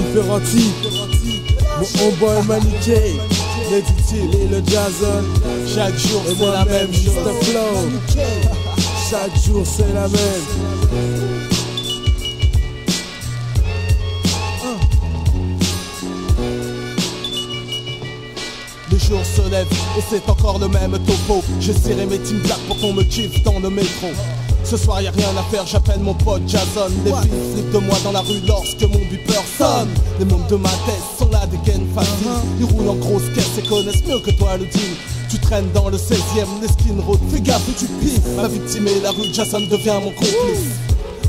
Differenti, mon homeboy Maniqué, Lady et le Jason. Chaque jour c'est la même chose. Mr. Flow, chaque jour c'est la même. Le jour se lève et c'est encore le même topo. J'ai serré mes team black pour qu'on me kiffe dans le métro. Ce soir y'a rien à faire, j'appelle mon pote Jason. Les filles flippent de moi dans la rue lorsque mon beeper sonne. Les mômes de ma tête sont là des gaines faciles. Ils roulent en grosse caisse et connaissent mieux que toi le deal. Tu traînes dans le 16ème, les skin road, fais gaffe où tu piffes. Ma victime est la rue, Jason devient mon complice.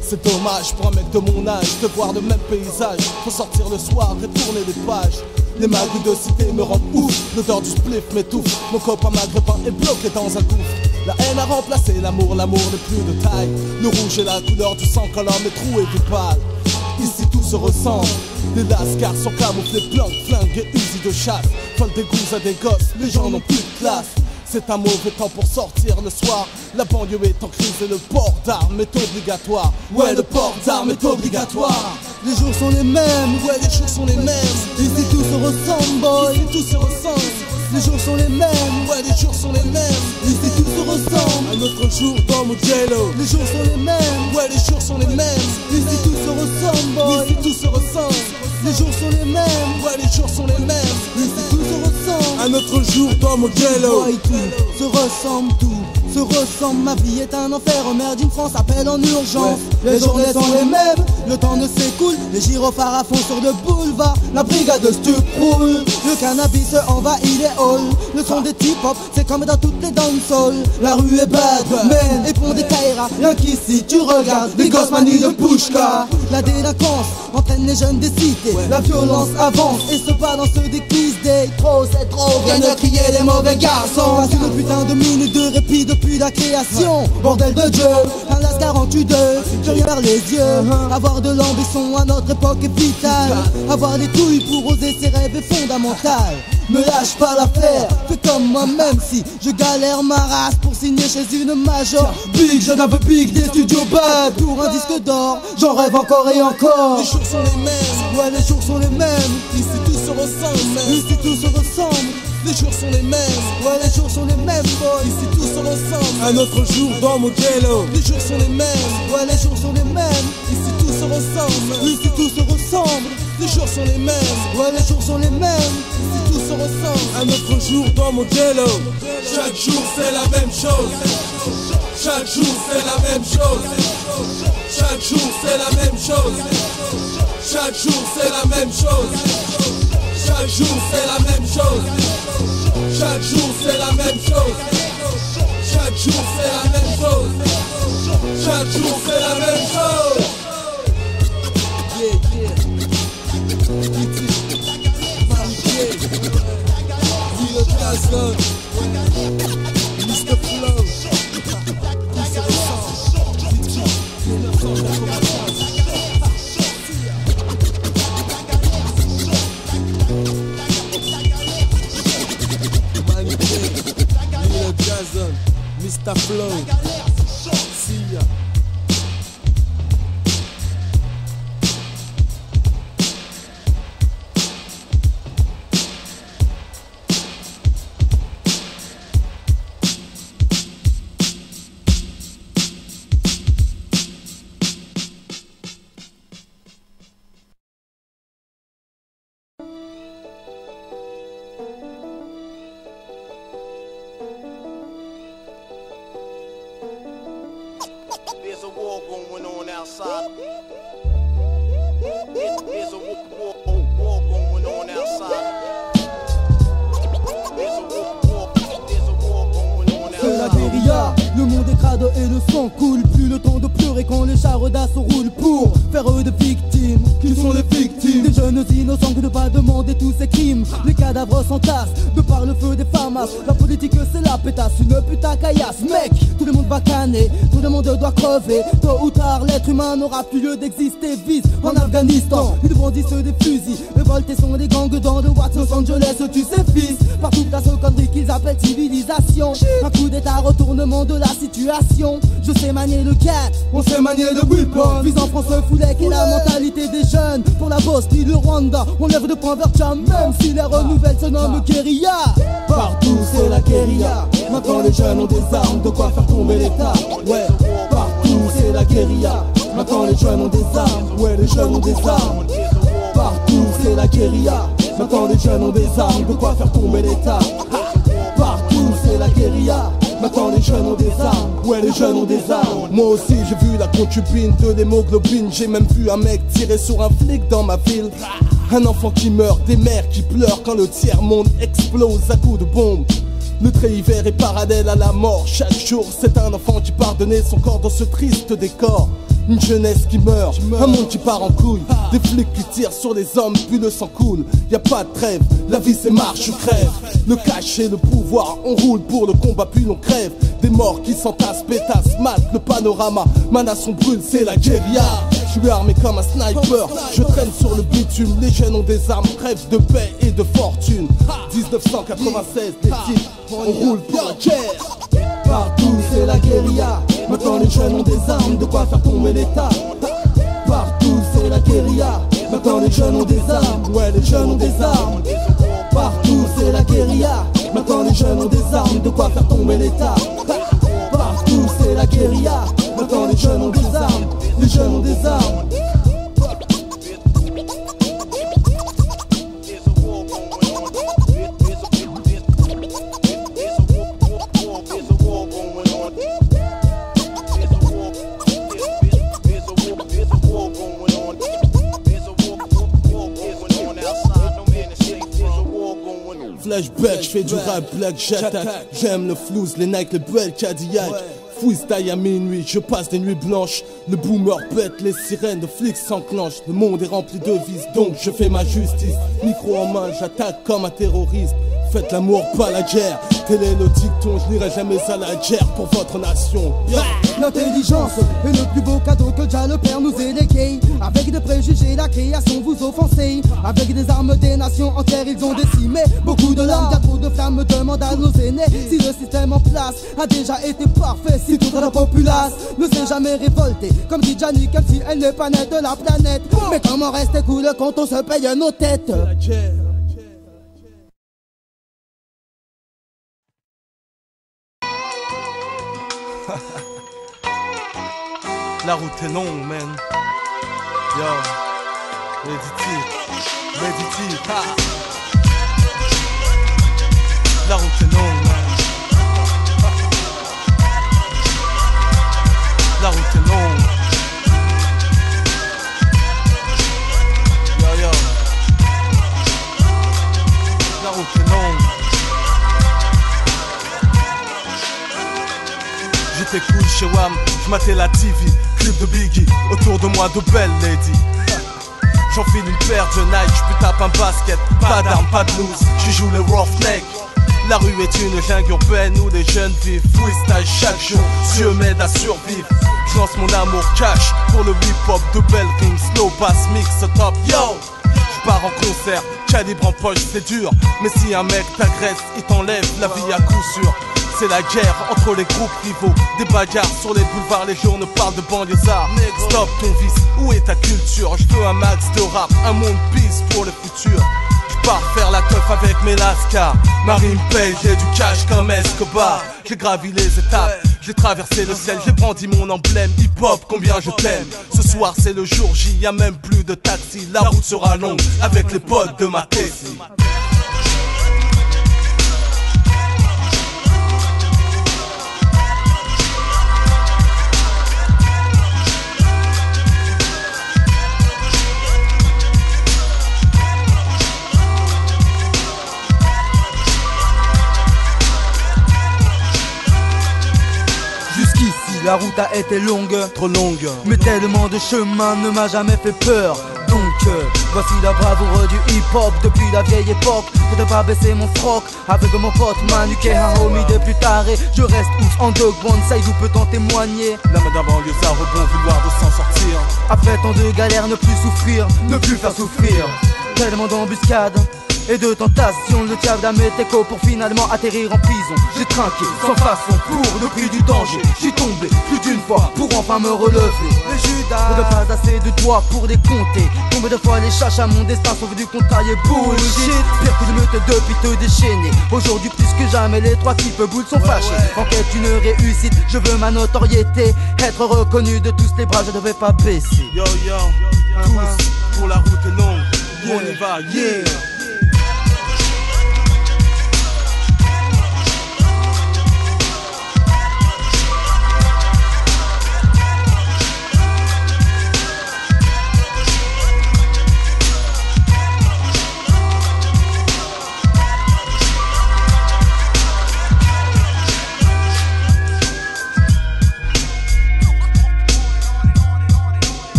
C'est dommage pour un mec de mon âge de voir le même paysage. Faut sortir le soir et tourner les pages. Les magouilles de cité me rendent ouf. L'odeur du spliff m'étouffe. Mon copain maghrébin est bloqué dans un gouffre. La haine a remplacé l'amour, l'amour n'est plus de taille. Le rouge est la couleur du sang quand l'homme est troué du pâle. Ici tout se ressemble. Les lascars sont camouflés, planques, flingues et usines de chasse. Folles des gousses à des gosses, les gens n'ont plus de classe. C'est un mauvais temps pour sortir le soir. La banlieue est en crise et le port d'armes est obligatoire. Ouais, le port d'armes est obligatoire. Les jours sont les mêmes, Ouais, les jours sont les mêmes. ici tout se ressemble, boy. Ici tout se ressemble. Les jours sont les mêmes, Ouais, les jours sont les mêmes. ici tout se ressemble. Un autre jour dans mon jello. Les jours sont les mêmes, Ouais, les jours sont les mêmes. ici tout se ressemble, boy. Ici tout se ressemble. Les jours sont les mêmes, Ouais, les jours sont les mêmes. ici tout se ressemble. Un autre jour dans mon jello. Boy, tout se ressemble, tout se ressemble. Ma vie est un enfer, oh merde, une France appelle en urgence. Les journées sont les mêmes, le temps ne s'écoule. Les gyrophares à fond sur le boulevard, la brigade de stup roule. Le cannabis envahit les halls. Le son des hip-hop, c'est comme dans toutes les dancehalls. La rue est bad, man, et pont des Kaira. Rien qu'ici, tu regardes, les gosses manient le pushka. La délinquance entraîne les jeunes des cités. La violence avance et se bat dans ceux des quiz day. Trop, c'est trop, viens de crier les mauvais garçons. Passe une putain de minutes de répit depuis la création. Bordel de Dieu, un las 42, curieux vers les yeux. Avoir de l'ambition à notre époque est vital. Avoir les couilles pour oser ses rêves est fondamental. Ne lâche pas l'affaire, fais comme moi même si je galère ma race pour signer chez une major. Big, je n'avais big des studios bad. Pour un disque d'or, j'en rêve encore et encore. Les jours sont les mêmes. Ouais, les jours sont les mêmes, Ici tout se ressemble, man. ici tout se ressemble. Les jours sont les mêmes. Ouais, les jours sont les mêmes, boy. Ici tout se ressemble. Un autre jour dans mon jello. Les jours sont les mêmes. Ouais, les jours sont les mêmes, Ici tout se ressemble. ici tout se ressemble. Les jours sont les mêmes. Ouais, les jours sont les mêmes, Ici tout se ressemble. Un autre jour dans mon jello. Chaque jour c'est la même chose. Chaque jour c'est la même chose. Chaque jour c'est la même chose. Chaque jour c'est la même chose. Chaque jour c'est la même chose. Chaque jour c'est la même chose. Chaque jour c'est la même chose. Chaque jour c'est la même chose. Yeah, yeah. Lil Jason, Mr. Flow. Lil Jason, Mr. Flow. See ya. There's a war going on outside. There's a war going on outside. There's a war going on C'est la outside. guérilla, le monde est crade et le sang coule. Plus le temps de pleurer quand les chars d'assaut roulent pour faire des victimes. Qui sont les victimes? Des jeunes innocents qui ne pas demander tous ces crimes. Les cadavres s'entassent de par le feu des FAMAS. La politique c'est la pétasse, une putain caillasse. Mec, tout le monde va canner, tout le monde doit crever. Tôt ou tard l'être humain n'aura plus lieu d'exister. Vise en Afghanistan, ils brandissent des fusils. Révoltés sont les gangs dans de Watts, Los Angeles, tu sais fils. Partout à ce connerie qu'ils appellent s'appelle civilisation. Un coup d'état, retournement de la situation. Je sais manier le cat, on sait manier le weapon. Visant France Foulek et la mentalité des jeunes. Pour la Bosnie, le Rwanda, on lève de points vers Tcham. Même si les renouvelles se nomment guérilla. Partout c'est la guérilla. Maintenant les jeunes ont des armes, de quoi faire tomber l'État. Ouais, partout c'est la guérilla. Maintenant les jeunes ont des armes, ouais les jeunes ont des armes. Partout c'est la guérilla. Maintenant les jeunes ont des armes, de quoi faire tomber l'État. Partout c'est la guérilla. Maintenant les jeunes ont des armes, ouais les jeunes ont des armes. Moi aussi j'ai vu la concubine de l'hémoglobine. J'ai même vu un mec tirer sur un flic dans ma ville. Un enfant qui meurt, des mères qui pleurent quand le tiers-monde explose à coups de bombe. Le trait hiver est parallèle à la mort. Chaque jour c'est un enfant qui part donner son corps dans ce triste décor. Une jeunesse qui meurt, un monde qui part en couille. Des flics qui tirent sur les hommes puis le sang coule. Y a pas de trêve, la vie c'est marche ou crève. Le cash et le pouvoir, on roule pour le combat puis l'on crève. Des morts qui s'entassent, pétassent, matent le panorama. Ma nation brûle, c'est la guérilla. Je suis armé comme un sniper, je traîne sur le bitume. Les jeunes ont des armes, rêvent de paix et de fortune. 1996, des titres, on roule pour la guerre. Partout c'est la guérilla. Maintenant les jeunes ont des armes, de quoi faire tomber l'État. Partout c'est la guérilla. Maintenant les jeunes ont des armes, ouais les jeunes ont des armes. Partout c'est la guérilla. Maintenant les jeunes ont des armes, de quoi faire tomber l'État. Partout c'est la guérilla. Maintenant les jeunes ont des armes, les jeunes ont des armes. Flashback, je fais du rap black, j'attaque. J'aime le flouze, les Nike, les belles Cadillac. Freestyle à minuit, je passe des nuits blanches. Le boomer pète, les sirènes de flics s'enclenchent. Le monde est rempli de vices, donc je fais ma justice. Micro en main, j'attaque comme un terroriste. Faites l'amour, pas la guerre. Tel est le dicton, je n'irai jamais à la guerre pour votre nation. L'intelligence est le plus beau cadeau que déjà le Père nous ait légué. Avec des préjugés, la création vous offensez. Avec des armes des nations entières, ils ont décimé. Beaucoup de larmes, y'a trop de flammes, demande à nos aînés. Si le système en place a déjà été parfait, si toute la populace ne s'est jamais révoltée. Comme dit Gianni, comme si elle n'est pas née de la planète. Mais comment rester cool quand on se paye nos têtes? La route est longue, man. Yo, méditive, ha. La route est longue, man. La route est longue. Yo, yo. La route est longue. J'étais cool chez Wham, j'matais la TV, clip de Biggie, autour de moi de belles ladies. J'enfile une paire de Nike, j'peux tape un basket, pas d'armes, pas de loose, j'y joue les roughneck. La rue est une jungle urbaine où les jeunes vivent, freestyle chaque jour, Dieu m'aide à survivre. J'lance mon amour cash pour le hip-hop de belles rimes, slow bass mix top, yo. J'pars en concert, calibre en poche c'est dur, mais si un mec t'agresse, il t'enlève la vie à coup sûr. C'est la guerre entre les groupes rivaux, des bagarres sur les boulevards, les journaux parlent de banlieusards. Stop ton vice, où est ta culture? Je veux un max de rap, un monde peace pour le futur. Je pars faire la teuf avec mes lascars. Marie me paye, j'ai du cash comme Escobar. J'ai gravi les étapes, j'ai traversé le ciel, j'ai brandi mon emblème. Hip-hop, combien je t'aime. Ce soir c'est le jour J, y'a même plus de taxi. La route sera longue avec les potes de ma Tessie. La route a été longue, trop longue, mais tellement de chemin ne m'a jamais fait peur. Donc voici la bravoure du hip-hop depuis la vieille époque. Je ne pas baisser mon froc avec mon pote Manuké, un homie de plus taré. Je reste ouf en dog bonsaï, vous peut en témoigner. La main d'un banlieusard au bon vouloir de s'en sortir. Après tant de galères, ne plus souffrir, ne plus faire souffrir. Tellement d'embuscades, et de tentations. Le diable a mes échos pour finalement atterrir en prison. J'ai trinqué sans façon pour le prix du danger. J'suis tombé plus d'une fois pour enfin me relever. Le Judas ne pas assez de doigts pour les compter. Tombé deux fois les chaches à mon destin, sauvé du contrarié bullshit. Pire que de meute depuis te déchaîner. Aujourd'hui plus que jamais les trois types boules sont fâchés. En quête d'une réussite, je veux ma notoriété. Être reconnu de tous les bras, je ne vais pas baisser. Yo yo, tous pour la route est longue, on y va, yeah.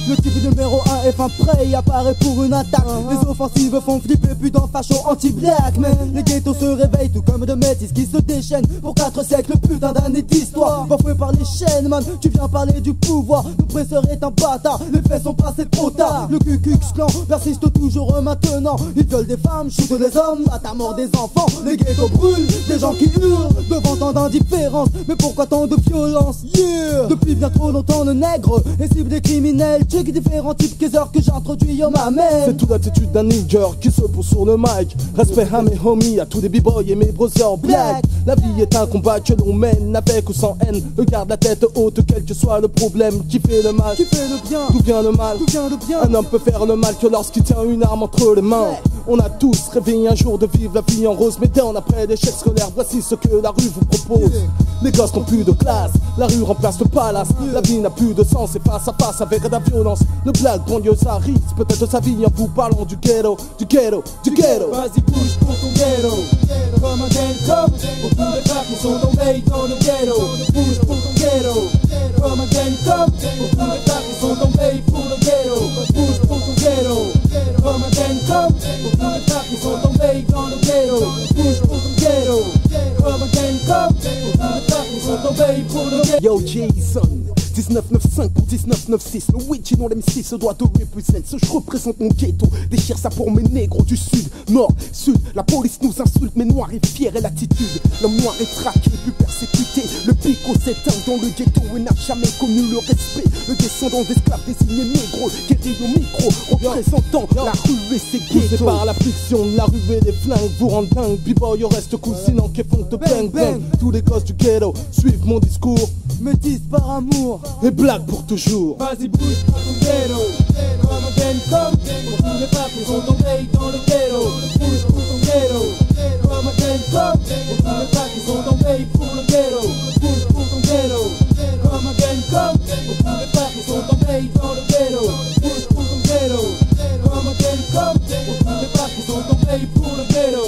Le type numéro 1 est fin prêt, il apparaît pour une attaque. Les offensives font flipper, plus d'un facho anti-black. Mais les ghettos se réveillent tout comme de métis qui se déchaînent pour 4 siècles, putain d'années d'histoire. Bafoué par les chaînes, man, tu viens parler du pouvoir. L'oppresseur est un bâtard, les faits sont passés trop tard. Le Ku Klux Klan persiste toujours maintenant. Ils veulent des femmes, shootent les hommes, battent à mort des enfants. Les ghettos brûlent, des gens qui hurlent devant tant d'indifférence. Mais pourquoi tant de violence? Yeah. Depuis bien trop longtemps le nègre est cible des criminels. Check différents types qu'est-ce que j'introduis, yo ma mère. C'est toute l'attitude d'un nigger qui se pousse sur le mic. Respect à mes homies, à tous les b-boys et mes brothers black. La vie est un combat que l'on mène avec ou sans haine. Regarde la tête haute, quel que soit le problème. Qui fait le mal, qui fait le bien, d'où vient le mal, d'où vient le bien. Un homme peut faire le mal que lorsqu'il tient une arme entre les mains. On a tous rêvé un jour de vivre la vie en rose. Mais dès après l'échec scolaire, voici ce que la rue vous propose. Les gosses n'ont plus de classe, la rue remplace le palace. La vie n'a plus de sens, c'est face à face avec de la violence. Le black banlieusariste, peut-être sa vie en vous parlant du ghetto, du ghetto, du ghetto. Vas-y bouge pour ton ghetto, comme un Gen-Cop. Pour tous les frères qui sont tombés dans le ghetto. Bouge pour ton ghetto, comme un Gen-Cop. Pour tous les frères qui sont tombés pour le ghetto. Bouge pour ton ghetto, comme un Gen-Cop. Pour tous les frères qui sont tombés dans le ghetto. Bouge pour ton ghetto, comme un Gen-Cop. Pour tous les frères qui sont tombés pour le ghetto. Yo Jason 1995 pour 1996, le Witchy dans l'M6 se doit de represent. Je représente mon ghetto, déchire ça pour mes négros du sud, nord, sud. La police nous insulte, mais noir est fier et l'attitude. L'homme noir est traqué, plus persécuté. Le pico s'éteint dans le ghetto et n'a jamais connu le respect. Le descendant d'esclaves désigné négro, guéri au micro, représentant la rue et ses ghettos. Poussé par la fiction, la rue et les flingues vous rendent dingue. B-boy reste cool, sinon qu'ils font de bang bang. Tous les gosses du ghetto suivent mon discours. Métis par amour et black pour toujours. Vas-y bouge pour ton ghetto, comme un Gen-Cop. Pour tous les frères qui sont tombés dans le ghetto. Bouge pour ton ghetto, comme un Gen-Cop. Pour tous les frères qui sont tombés pour le ghetto. Bouge pour ton ghetto, comme un Gen-Cop. Pour tous les frères qui sont tombés dans le ghetto. Bouge pour ton ghetto, comme un Gen-Cop. Pour tous les frères qui sont tombés pour le ghetto.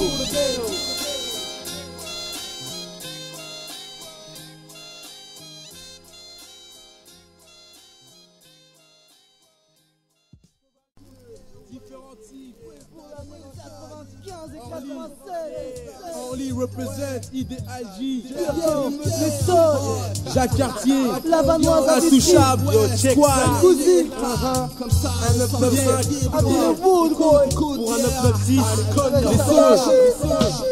Stanley represent IDIG. Les sols, Jacques Cartier, la vanoise Intouchable, Squad, Cousine, un 995 pour un 996, les sauges.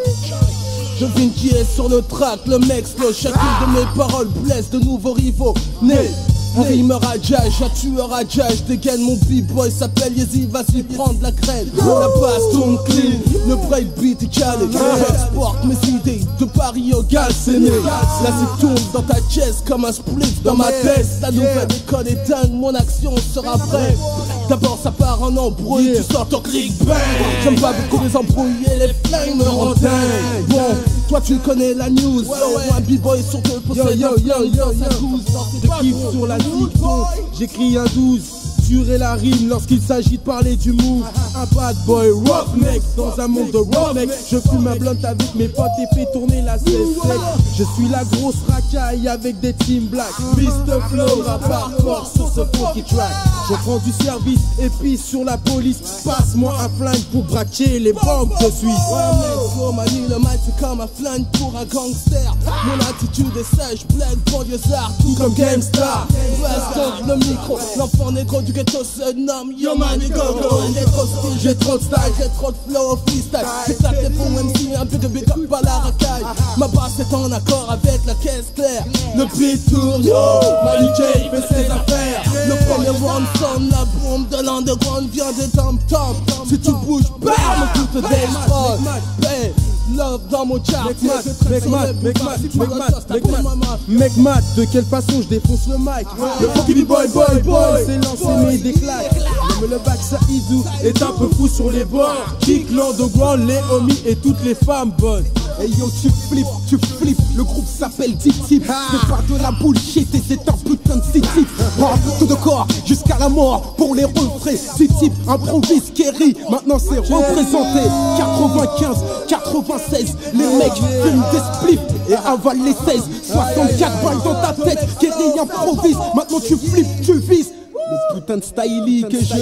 Je devine qui est sur le track, le mec slow. Chacune de mes paroles blesse de nouveaux rivaux nés. Un rimeur à jazz, un tueur à jazz. Dégaine mon b-boy, s'appelle Yeezy, vas-y prendre la crème. La basse tourne clean, le breakbeat est calé. J'exporte mes idées de Paris au Gaz, c'est né. La zip tourne dans ta chest comme un split dans ma tête. La nouvelle école est dingue, mon action sera brève. D'abord ça part en embrouille, tu sors ton click bang. J'aime pas beaucoup les embrouilles et les flingues me rendent dingue. Bon, toi tu connais la news, un b-boy sur deux possède Je kiffe sur la dicton, j'écris un 12. Et la rime lorsqu'il s'agit de parler du move. Un bad boy roughneck dans un monde de roughneck. Je fume ma blunt avec mes potes et fais tourner la 16 sec. Je suis la grosse racaille avec des team black. Mr. Flow, rap hardcore sur ce funky track. Je prends du service et pisse sur la police. Passe-moi un flingue pour braquer les banques de Suisse. Oh manie, le mic c'est comme un flingue pour un gangster. Mon attitude est sèche, black, banlieusard, tout comme Gangstar. Reste le micro, l'enfant négro du ghetto se nomme Yo Mani Gogo. J'ai trop de style, j'ai trop de style, j'ai trop de flow au freestyle. J'éclate les faux MC, un peu de big up à la racaille. Ma basse est en accord avec la caisse claire. Le beat tourne, yo, Mani J fait ses affaires. Le premier round sonne, la bombe de l'underground vient des tom-tom. Si tu bouges, bam, tout te déchire. Love dans mon chart. Mec mat, de quelle façon je défonce le mic? Le funky boy c'est lancé mes déclaques. Même le bac Saïdou est un peu fou sur les bords. Kick l'underground, les homies et toutes les femmes bonnes. Hey yo tu flippes, le groupe s'appelle Tip Tip. C'est pas de la bullshit et c'est un putain de city. Tout de corps jusqu'à la mort pour les refrains. Tip Tip improvise Kerry, maintenant c'est représenté. 95, 96, les mecs fument des spliffs et avalent les 16. 64 balles dans ta tête, Kerry improvise. Maintenant tu flippes, tu vises. Le putain de stylie que je...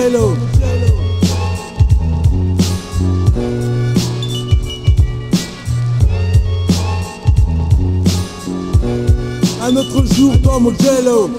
Mugello. Un autre jour dans Mugello.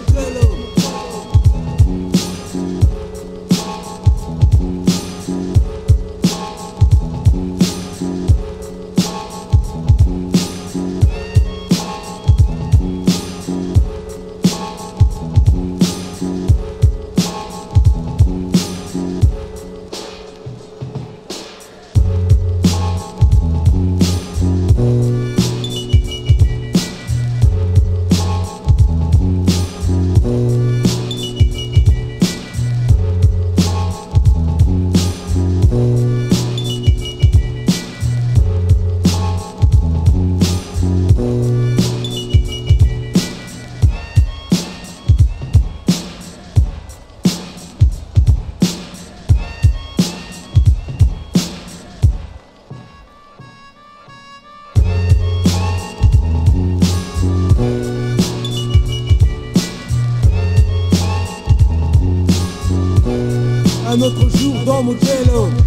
Un autre jour dans Mugello.